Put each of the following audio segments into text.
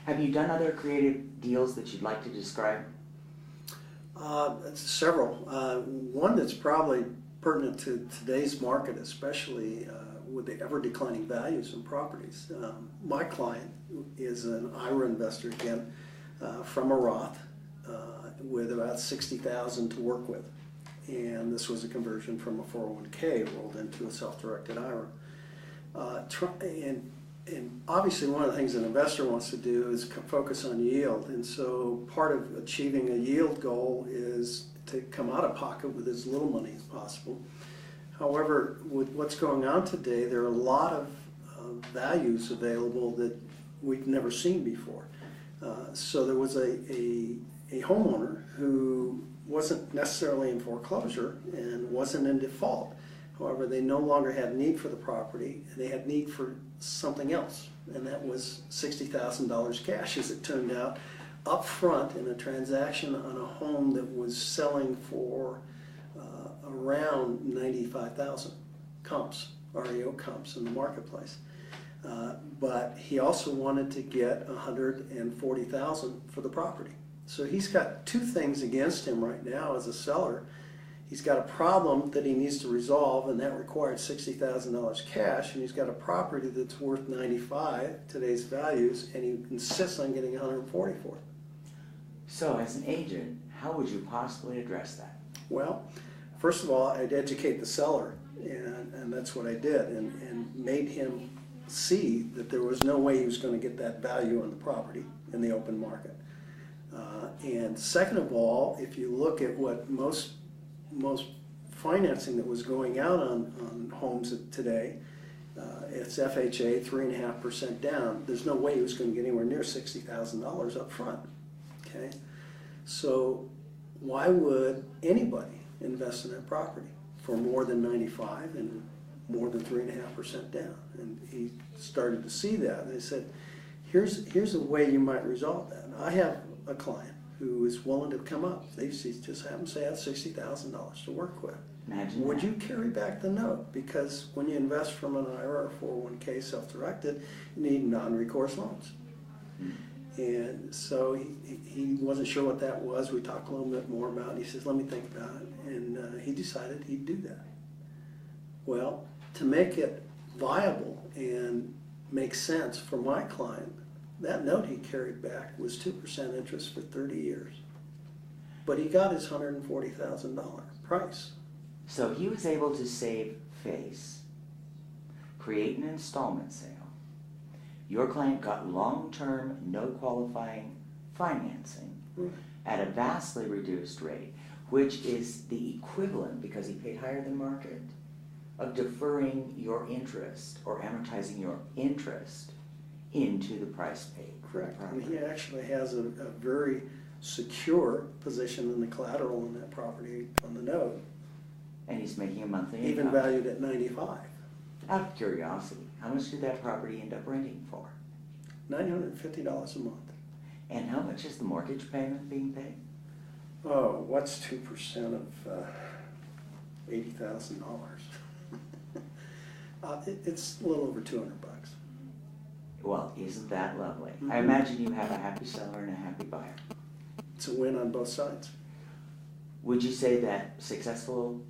Have you done other creative deals that you'd like to describe? Several. One that's probably pertinent to today's market, especially with the ever-declining values in properties. My client is an IRA investor, again, from a Roth, with about $60,000 to work with. And this was a conversion from a 401k rolled into a self-directed IRA. And obviously one of the things an investor wants to do is focus on yield, and so part of achieving a yield goal is to come out of pocket with as little money as possible. However, with what's going on today, there are a lot of values available that we've never seen before. So there was a homeowner who wasn't necessarily in foreclosure and wasn't in default. However, they no longer had need for the property, and they had need for something else, and that was $60,000 cash, as it turned out, up front in a transaction on a home that was selling for around 95,000 comps, REO comps in the marketplace. But he also wanted to get $140,000 for the property. So he's got two things against him right now as a seller. He's got a problem that he needs to resolve, and that required $60,000 cash, and he's got a property that's worth 95 today's values, and he insists on getting 140 for it. So as an agent, how would you possibly address that? Well, first of all, I'd educate the seller, and that's what I did, and made him see that there was no way he was going to get that value on the property in the open market. And second of all, if you look at what most financing that was going out on homes today, it's FHA 3.5% down. There's no way he was going to get anywhere near $60,000 up front. Okay, so why would anybody invest in that property for more than 95 and more than 3.5% down? And he started to see that, and they said, here's a way you might resolve that. And I have a client who is willing to come up. They just happen to say I have $60,000 to work with. Imagine Would that. you carry back the note? Because when you invest from an IRA or 401k self-directed, you need non-recourse loans. And so he wasn't sure what that was. We talked a little bit more about it. He says, let me think about it. And he decided he'd do that. Well, to make it viable and make sense for my client, that note he carried back was 2% interest for 30 years. But he got his $140,000 price. So he was able to save face, create an installment sale. Your client got long-term, no qualifying financing at a vastly reduced rate, which is the equivalent, because he paid higher than market, of deferring your interest or amortizing your interest into the price paid. Correct. And he actually has a very secure position in the collateral in that property on the note. And he's making a monthly income. Even valued at 95. Out of curiosity, how much did that property end up renting for? $950 a month. And how much is the mortgage payment being paid? Oh, what's 2% of $80,000? It's a little over $200. Well, isn't that lovely? I imagine you have a happy seller and a happy buyer. It's a win on both sides. Would you say that successful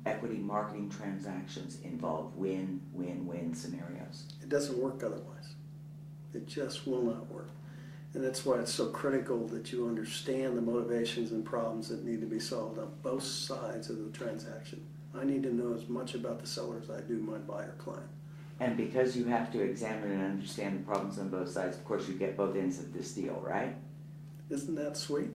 equity marketing transactions involve win-win-win scenarios? It doesn't work otherwise. It just will not work. And that's why it's so critical that you understand the motivations and problems that need to be solved on both sides of the transaction. I need to know as much about the seller as I do my buyer client. And because you have to examine and understand the problems on both sides, of course you get both ends of this deal, right? Isn't that sweet?